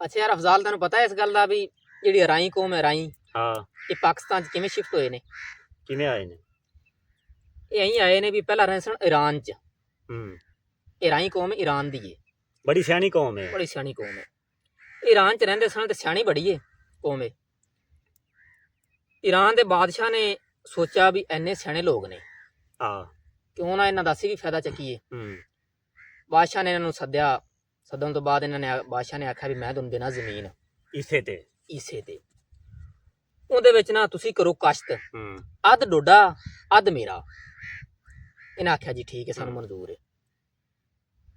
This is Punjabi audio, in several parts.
ਅੱਛਾ ਯਾਰ ਅਫਜ਼ਾਲ, ਤੈਨੂੰ ਪਤਾ ਇਸ ਗੱਲ ਦਾ ਵੀ ਜਿਹੜੀ ਰਾਈ ਕੌਮ ਹੈ, ਰਾਈ ਹਾਂ ਇਹ ਪਾਕਿਸਤਾਨ 'ਚ ਕਿਵੇਂ ਸ਼ਿਫਟ ਹੋਏ ਨੇ? ਕਿਵੇਂ ਆਏ ਨੇ? ਇਹ ਐਂ ਆਏ ਨੇ ਵੀ ਪਹਿਲਾਂ ਰਹਿੰਦੇ ਸਨ ਈਰਾਨ 'ਚ। ਹੂੰ ਇਹ ਰਾਈ ਕੌਮ ਈਰਾਨ ਦੀ ਏ, ਬੜੀ ਸਿਆਣੀ ਕੌਮ ਹੈ। ਬੜੀ ਸਿਆਣੀ ਕੌਮ ਹੈ। ਈਰਾਨ 'ਚ ਰਹਿੰਦੇ ਸਨ ਤੇ ਸਿਆਣੀ ਬੜੀ ਏ ਕੌਮ ਏ। ਈਰਾਨ ਦੇ ਬਾਦਸ਼ਾਹ ਨੇ ਸੋਚਿਆ ਵੀ ਇੰਨੇ ਸਿਆਣੇ ਲੋਕ ਨੇ, ਹਾਂ ਕਿਉਂ ਨਾ ਇਹਨਾਂ ਦਾ ਅਸੀਂ ਵੀ ਫਾਇਦਾ ਚੱਕੀਏ। ਹੂੰ ਬਾਦਸ਼ਾਹ ਨੇ ਇਹਨਾਂ ਨੂੰ ਸੱਦਿਆ। ਸੱਦਣ ਤੋਂ ਬਾਅਦ ਬਾਦਸ਼ਾਹ ਨੇ ਆਖਿਆ ਵੀ ਮੈਂ ਤੁਹਾਨੂੰ ਦੇਣਾ ਜ਼ਮੀਨ ਇਸੇ ਤੇ ਈਸੇ ਤੇ, ਉਹਦੇ ਵਿੱਚ ਨਾ ਤੁਸੀਂ ਕਰੋ ਕਸ਼ਤ, ਹੂੰ ਅੱਧ ਡੋਡਾ ਅੱਧ ਮੇਰਾ। ਇਹਨਾਂ ਆਖਿਆ ਜੀ ਠੀਕ ਹੈ, ਸਾਨੂੰ ਮਨਜ਼ੂਰ ਹੈ।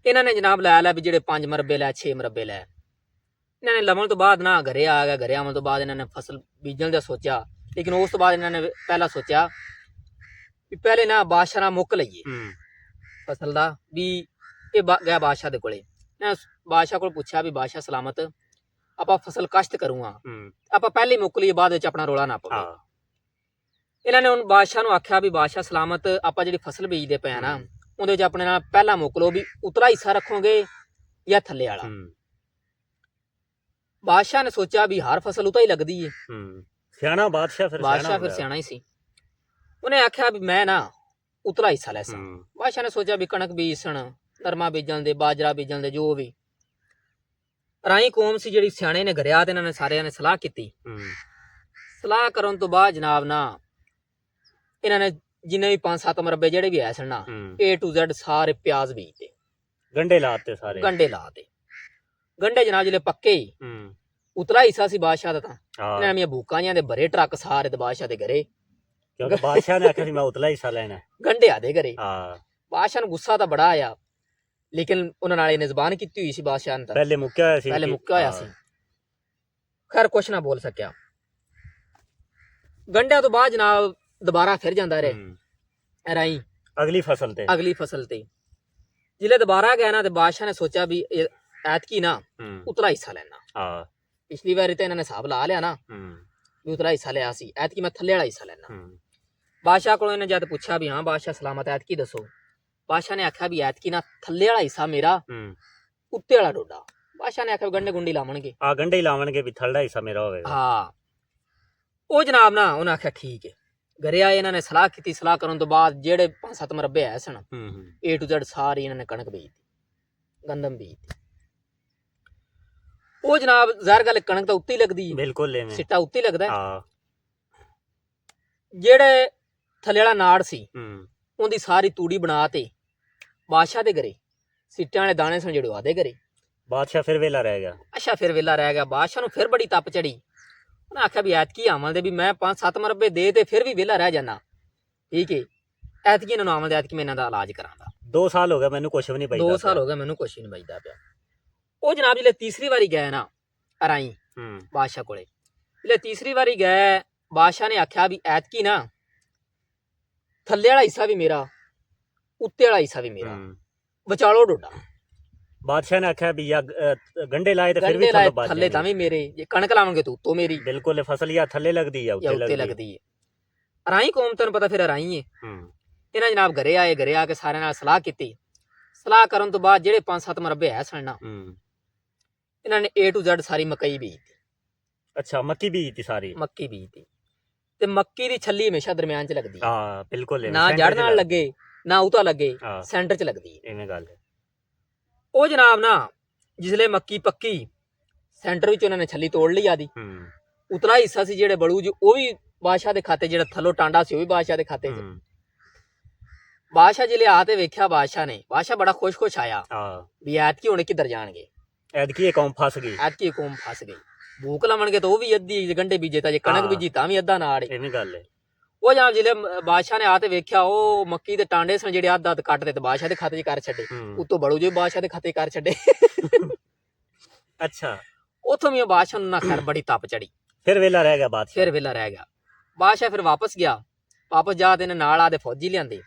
ਇਹਨਾਂ ਨੇ ਜਨਾਬ ਲੈ ਲਿਆ ਵੀ ਜਿਹੜੇ 5 ਮਰਬੇ ਲੈ 6 ਮਰਬੇ ਲੈ। ਇਹਨਾਂ ਨੇ ਲਵਣ ਤੋਂ ਬਾਅਦ ਨਾ ਘਰੇ ਆ ਗਿਆ। ਘਰੇ ਆਉਣ ਤੋਂ ਬਾਅਦ ਇਹਨਾਂ ਨੇ ਫਸਲ ਬੀਜਣ ਦਾ ਸੋਚਿਆ, ਲੇਕਿਨ ਉਸ ਤੋਂ ਬਾਅਦ ਇਹਨਾਂ ਨੇ ਪਹਿਲਾਂ ਸੋਚਿਆ ਵੀ ਪਹਿਲੇ ਨਾ ਬਾਦਸ਼ਾਹ ਨਾਲ ਮੁੱਕ ਲਈਏ ਹੂੰ ਫਸਲ ਦਾ। ਵੀ ਇਹ ਗਿਆ ਬਾਦਸ਼ਾਹ ਦੇ ਕੋਲੇ, ਬਾਦਸ਼ਾਹ ਕੋਲ ਪੁੱਛਿਆ ਵੀ ਬਾਦਸ਼ਾਹ ਸਲਾਮਤ, ਆਪਾਂ ਫਸਲ ਕਸ਼ਤ ਕਰੂੰਗਾ, ਹੂੰ ਆਪਾਂ ਪਹਿਲੇ ਮੁੱਕ ਲਈਏ, ਬਾਅਦ ਵਿੱਚ ਆਪਣਾ ਰੋਲਾ ਨਾ ਪਵੇ। ਹਾਂ ਇਹਨਾਂ ਨੇ ਹੁਣ ਬਾਦਸ਼ਾਹ ਨੂੰ ਆਖਿਆ ਵੀ ਬਾਦਸ਼ਾਹ ਸਲਾਮਤ, ਆਪਾਂ ਜਿਹੜੀ ਫਸਲ ਬੀਜਦੇ ਪਏ ਆ ਨਾ, ਉਹਦੇ ਵਿੱਚ ਆਪਣੇ ਨਾਲ ਪਹਿਲਾਂ ਮੁੱਕ ਲਓ, ਵੀ ਉਤਲਾ ਹਿੱਸਾ ਰੱਖੋਗੇ ਜਾਂ ਥੱਲੇ ਵਾਲਾ। ਬਾਦਸ਼ਾਹ ਨੇ ਸੋਚਿਆ ਵੀ ਹਰ ਫਸਲ ਉਤਾਂ ਹੀ ਲੱਗਦੀ ਏ। ਸਿਆਣਾ ਬਾਦਸ਼ਾਹ ਫਿਰ ਸਿਆਣਾ ਹੀ ਸੀ। ਉਹਨੇ ਆਖਿਆ ਵੀ ਮੈਂ ਨਾ ਉਤਲਾ ਹਿੱਸਾ ਲੈ ਸਾਂ। ਬਾਦਸ਼ਾਹ ਨੇ ਸੋਚਿਆ ਵੀ ਕਣਕ ਬੀਜਣ, ਨਰਮਾ ਬੀਜਣ ਦੇ, ਬਾਜਰਾ ਬੀਜਣ ਦੇ, ਜੋ ਵੀ। ਰਾਈ ਕੌਮ ਸੀ ਜਿਹੜੀ ਸਿਆਣੇ ਨੇ ਘਰਿਆ ਤੇ ਇਹਨਾਂ ਨੇ ਸਾਰਿਆਂ ਨੇ ਸਲਾਹ ਕੀਤੀ। ਸਲਾਹ ਕਰਨ ਤੋਂ ਬਾਅਦ ਜਨਾਬ ਨਾ ਇਹਨਾਂ ਨੇ ਜਿੰਨੇ ਵੀ 5-7 ਮਰਬੇ ਜਿਹੜੇ ਵੀ ਆਏ ਸਨ ਨਾ, A to Z ਸਾਰੇ ਪਿਆਜ਼ ਬੀਜਦੇ, ਗੰਡੇ ਲਾਤੇ, ਸਾਰੇ ਗੰਡੇ ਲਾਤੇ। ਗੰਡੇ ਜਨਾਬ ਜਿਹੜੇ ਪੱਕੇ ਉਤਲਾ ਹਿੱਸਾ ਸੀ ਬਾਦਸ਼ਾਹ ਦਾ, ਤਾਂ ਇਹਨਾਂ ਨੇ ਭੂਕਾਂ ਜਿਹਾਂ ਦੇ ਭਰੇ ਟਰੱਕ ਸਾਰੇ ਤੇ ਬਾਦਸ਼ਾਹ ਦੇ ਘਰੇ, ਕਿਉਂਕਿ ਬਾਦਸ਼ਾਹ ਨੇ ਆਖਿਆ ਸੀ ਮੈਂ ਉਤਲਾ ਹਿੱਸਾ ਲੈਣਾ, ਗੰਢਿਆਂ ਦੇ ਘਰੇ। ਹਾਂ ਬਾਦਸ਼ਾਹ ਨੂੰ ਗੁੱਸਾ ਤਾਂ ਬੜਾ ਆਇਆ, ਲੇਕਿਨ ਉਹਨਾਂ ਨਾਲ ਇਹਨੇ ਜ਼ਬਾਨ ਕੀਤੀ ਹੋਈ ਸੀ ਬਾਦਸ਼ਾਹ ਨੇ, ਪਹਿਲੇ ਮੁੱਕਿਆ ਹੋਇਆ ਸੀ। ਖੈਰ ਕੁਛ ਨਾ ਬੋਲ ਸਕਿਆ। ਗੰਢਿਆਂ ਤੋਂ ਬਾਅਦ ਜਨਾਬ ਦੁਬਾਰਾ ਫਿਰ ਜਾਂਦਾ ਰਹੇ ਰਾਈ ਅਗਲੀ ਫਸਲ ਤੇ। ਜਿਲੇ ਦੁਬਾਰਾ ਗਿਆ ਨਾ ਤੇ ਬਾਦਸ਼ਾਹ ਨੇ ਸੋਚਿਆ ਵੀ ਐਤਕੀ ਨਾ ਉਤਲਾ ਹਿੱਸਾ ਲੈਣਾ। ਪਿਛਲੀ ਵਾਰੀ ਤਾਂ ਇਹਨਾਂ ਨੇ ਹਿਸਾਬ ਲਾ ਲਿਆ ਨਾ ਵੀ ਉਤਲਾ ਹਿੱਸਾ ਲਿਆ ਸੀ, ਐਤਕੀ ਮੈਂ ਥੱਲੇ ਵਾਲਾ ਹਿੱਸਾ ਲੈਣਾ। ਬਾਦਸ਼ਾਹ ਕੋਲੋਂ ਇਹਨੇ ਜਦ ਪੁੱਛਿਆ ਵੀ ਹਾਂ ਬਾਦਸ਼ਾਹ ਸਲਾਮਤ, ਐਤਕੀ ਦੱਸੋ। ਬਾਦਸ਼ਾਹ ਨੇ ਆਖਿਆ ਵੀ ਐਤਕੀ ਨਾ ਥੱਲੇ ਵਾਲਾ ਹਿੱਸਾ ਮੇਰਾ, ਉੱਤੇ ਵਾਲਾ ਡੋਡਾ। ਬਾਦਸ਼ਾਹ ਨੇ ਆਖਿਆ ਗੰਢੇ ਗੁੰਡੀ ਲਾਵਣਗੇ, ਗੰਢੇ ਹੀ ਲਾਵਣਗੇ, ਵੀ ਥੱਲੇ ਹਿੱਸਾ ਮੇਰਾ ਹੋਵੇਗਾ। ਹਾਂ ਉਹ ਜਨਾਬ ਨਾ ਉਹਨੇ ਆਖਿਆ ਠੀਕ ਹੈ। ਘਰੇ ਆਏ, ਇਹਨਾਂ ਨੇ ਸਲਾਹ ਕੀਤੀ। ਸਲਾਹ ਕਰਨ ਤੋਂ ਬਾਅਦ ਜਿਹੜੇ 5-7 ਮਰਬੇ ਆਏ ਸਨ, A to Z ਸਾਰੀ ਇਹਨਾਂ ਨੇ ਕਣਕ ਬੀਜਤੀ, ਗੰਦਮ ਬੀਜਤੀ। ਉਹ ਜਨਾਬ ਜ਼ਾਹਿਰ ਗੱਲ ਕਣਕ ਤਾਂ ਉੱਤੇ ਹੀ ਲੱਗਦੀ ਹੈ, ਬਿਲਕੁਲ ਸਿੱਟਾ ਉੱਤੇ ਹੀ ਲੱਗਦਾ। ਜਿਹੜੇ ਥੱਲੇ ਵਾਲਾ ਨਾੜ ਸੀ ਉਹਦੀ ਸਾਰੀ ਤੂੜੀ ਬਣਾ ਤੇ ਬਾਦਸ਼ਾਹ ਦੇ ਘਰੇ, ਸਿੱਟਿਆਂ ਵਾਲੇ ਦਾਣੇ ਸਨ ਜਿਹੜੇ ਉਹਦੇ ਘਰੇ। ਬਾਦਸ਼ਾਹ ਫਿਰ ਵੇਲਾ ਰਹਿ ਗਿਆ। ਫਿਰ ਵੇਲਾ ਰਹਿ ਗਿਆ। ਬਾਦਸ਼ਾਹ ਨੂੰ ਫਿਰ ਬੜੀ ਤਪ ਚੜੀ। ਉਹਨੇ ਆਖਿਆ ਵੀ ਐਤਕੀ ਆਮਲ ਦੇ ਵੀ ਮੈਂ 5-7 ਮਰਬੇ ਦੇ ਤੇ ਫਿਰ ਵੀ ਵੇਲਾ ਰਹਿ ਜਾਣਾ, ਠੀਕ ਹੈ, ਐਤਕੀ ਇਹਨਾਂ ਨੂੰ ਆਮਲ ਦੇ, ਐਤਕੀ ਮੈਂ ਇਹਨਾਂ ਦਾ ਇਲਾਜ ਕਰਾਂਗਾ। 2 ਸਾਲ ਹੋ ਗਏ ਮੈਨੂੰ ਕੁਛ ਵੀ ਨਹੀਂ ਬਚਦਾ। 2 ਸਾਲ ਹੋ ਗਏ ਮੈਨੂੰ ਕੁਛ ਨਹੀਂ ਬਚਦਾ ਪਿਆ। ਉਹ ਜਨਾਬ ਜਿਹੜੇ ਤੀਸਰੀ ਵਾਰੀ ਗਏ ਨਾ ਰਾਈ ਬਾਦਸ਼ਾਹ ਕੋਲੇ, ਜਿਹੜੇ ਤੀਸਰੀ ਵਾਰੀ ਗਏ, ਬਾਦਸ਼ਾਹ ਨੇ ਆਖਿਆ ਵੀ ਐਤਕੀ ਨਾ ਥੱਲੇ ਵਾਲਾ ਹਿੱਸਾ ਵੀ ਮੇਰਾ, ਉੱਤੇ ਵਾਲਾ ਹਿੱਸਾ ਵੀ ਮੇਰਾ, ਵਿਚਾਲੋ ਡੋਡਾ। ਬਾਦਸ਼ਾਹ ਨੇ ਆਖਿਆ ਵੀ ਗੰਡੇ ਲਾਏ ਤੇ ਫਿਰ ਵੀ ਥੱਲੇ ਤਾਂ ਵੀ ਮੇਰੇ, ਜੇ ਕਣਕ ਲਾਵਾਂਗੇ ਤੂੰ ਉੱਤੋਂ ਮੇਰੀ। ਬਿਲਕੁਲ ਫਸਲ ਜਾਂ ਥੱਲੇ ਲੱਗਦੀ ਆ ਉੱਤੇ ਲੱਗਦੀ ਹੈ। ਰਾਈ ਕੌਮ ਤੈਨੂੰ ਪਤਾ ਫਿਰ ਰਾਈ ਹੈ। ਇਹਨਾਂ ਜਨਾਬ ਘਰੇ ਆਏ, ਘਰੇ ਆ ਕੇ ਸਾਰਿਆਂ ਨਾਲ ਸਲਾਹ ਕੀਤੀ। ਸਲਾਹ ਕਰਨ ਤੋਂ ਬਾਅਦ ਜਿਹੜੇ 5-7 ਮਰਬੇ ਹੈ ਸਨ ਨਾ, ਇਹਨਾਂ ਨੇ A to Z ਸਾਰੀ ਮਕਈ ਬੀਜਤੀ। ਅੱਛਾ, ਮੱਕੀ ਬੀਜਤੀ ਸਾਰੀ? ਮੱਕੀ ਬੀਜਤੀ। ਤੇ ਮੱਕੀ ਦੀ ਛੱਲੀ ਹਮੇਸ਼ਾ ਦਰਮਿਆਨ ਚ ਲੱਗਦੀ ਹੈ। ਹਾਂ ਬਿਲਕੁਲ, ਨਾ ਜੜ ਨਾਲ ਲੱਗੇ ਨਾ ਉਤਾ ਲੱਗੇ, ਸੈਂਟਰ ਚ ਲੱਗਦੀ ਹੈ। ਐਵੇਂ ਗੱਲ ਹੈ। ਉਹ ਜਨਾਬ ਨਾ ਜਿਸਲੇ ਮੱਕੀ ਪੱਕੀ, ਸੈਂਟਰ ਵਿੱਚ ਉਹਨਾਂ ਨੇ ਛੱਲੀ ਤੋੜ ਲਈ ਆਦੀ। ਉਤਲਾ ਹਿੱਸਾ ਸੀ ਜਿਹੜੇ ਬੜੂ ਜੀ, ਉਹ ਵੀ ਬਾਦਸ਼ਾਹ ਦੇ ਖਾਤੇ, ਜਿਹੜਾ ਥੱਲੋਂ ਟਾਂਡਾ ਸੀ ਉਹ ਵੀ ਬਾਦਸ਼ਾਹ ਦੇ ਖਾਤੇ ਚ। ਬਾਦਸ਼ਾਹ ਜਿਲੇ ਆ ਤੇ ਵੇਖਿਆ ਬਾਦਸ਼ਾਹ ਬੜਾ ਖੁਸ਼ ਆਇਆ ਵੀ ਐਤਕੀ ਹੁਣ ਕਿੱਧਰ ਜਾਣਗੇ, ਐਤਕੀ ਇਹ ਕੌਮ ਫਸ ਗਈ। ਭੂਕ ਲਾਵਣਗੇ ਤਾਂ ਉਹ ਵੀ ਅੱਧੀ ਗੰਢੇ ਬੀਜੇ, ਤਾਂ ਜੇ ਕਣਕ ਬੀਜੀ ਤਾਂ ਵੀ ਅੱਧਾ ਨਾੜ। ਐਵੇਂ ਗੱਲ ਹੈ। ਉਹ ਜਾਂ ਜਿਲੇ ਬਾਦਸ਼ਾਹ ਨੇ ਆ ਤੇ ਵੇਖਿਆ ਉਹ ਮੱਕੀ ਦੇ ਟਾਂਡੇ ਸਨ ਜਿਹੜੇ ਅੱਧ ਕੱਟ ਤੇ ਬਾਦਸ਼ਾਹ ਦੇ ਖਾਤੇ ਚ ਕਰ ਛੱਡੇ, ਉਤੋਂ ਬੜੂ ਜੀ ਬਾਦਸ਼ਾਹ ਦੇ ਖਾਤੇ ਕਰ ਛੱਡੇ। ਅੱਛਾ, ਉਥੋਂ ਵੀ ਬਾਦਸ਼ਾਹ ਨੂੰ ਨਾ ਖੈਰ ਬੜੀ ਤਪ ਚੜੀ। ਫਿਰ ਵੇਲਾ ਰਹਿ ਗਿਆ ਬਾਦਸ਼ਾਹ ਫਿਰ ਵਾਪਸ ਗਿਆ। ਵਾਪਸ ਜਾ ਤੇ ਇਹਨੇ ਨਾਲ ਆਦੇ ਫੌਜੀ ਲਿਆਂਦੇ,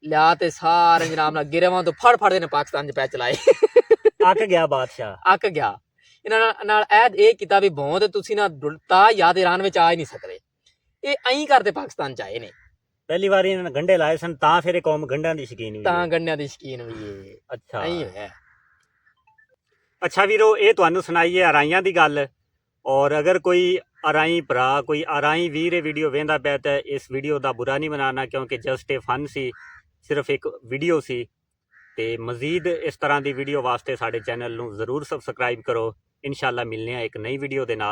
ਲਿਆ ਤੇ ਸਾਰੇ ਜਨਾਬ ਨਾਲ ਗਿਰਵਾਂ ਤੋਂ ਫੜ ਨੇ ਪਾਕਿਸਤਾਨ ਚ ਪੈ ਚਲਾਏ। ਅੱਕ ਗਿਆ ਬਾਦਸ਼ਾਹ, ਅੱਕ ਗਿਆ। ਇਹਨਾਂ ਨਾਲ ਇਹ ਕੀਤਾ ਵੀ ਬਹੁਤ ਤੁਸੀਂ ਨਾ ਤਾਂ ਯਾਦ ਈਰਾਨ ਵਿੱਚ ਆ ਹੀ ਨਹੀਂ ਸਕਦੇ। ਇਹ ਐਂ ਕਰਦੇ ਪਾਕਿਸਤਾਨ ਚ ਆਏ ਨੇ। ਪਹਿਲੀ ਵਾਰੀ ਇਹਨਾਂ ਨੇ ਗੰਢੇ ਲਾਏ ਸਨ, ਤਾਂ ਫਿਰ ਇਹ ਕੌਮ ਗੰਢਿਆਂ ਦੀ ਸ਼ੌਕੀਨ ਵੀ ਅੱਛਾ, ਐਂ ਹੋਇਆ। ਅੱਛਾ ਵੀਰੋ, ਇਹ ਤੁਹਾਨੂੰ ਸੁਣਾਈਏ ਅਰਾਈਆਂ ਦੀ ਗੱਲ। ਔਰ ਅਗਰ ਕੋਈ ਅਰਾਈ ਭਰਾ, ਕੋਈ ਅਰਾਈ ਵੀਰ ਇਹ ਵੀਡੀਓ ਵੇਖਦਾ ਪਿਆ ਤਾਂ ਇਸ ਵੀਡੀਓ ਦਾ ਬੁਰਾ ਨਹੀਂ ਮਨਾਉਣਾ, ਕਿਉਂਕਿ ਜਸਟ ਇਹ ਫਨ ਸੀ, ਸਿਰਫ ਇੱਕ ਵੀਡੀਓ ਸੀ। ਤੇ ਮਜ਼ੀਦ ਇਸ ਤਰ੍ਹਾਂ ਦੀ ਵੀਡੀਓ ਵਾਸਤੇ ਸਾਡੇ ਚੈਨਲ ਨੂੰ ਜ਼ਰੂਰ ਸਬਸਕ੍ਰਾਈਬ ਕਰੋ। ਇਨਸ਼ਾਅੱਲਾ ਮਿਲਨੇ ਆ ਇੱਕ ਨਈ ਵੀਡੀਓ ਦੇ ਨਾਲ।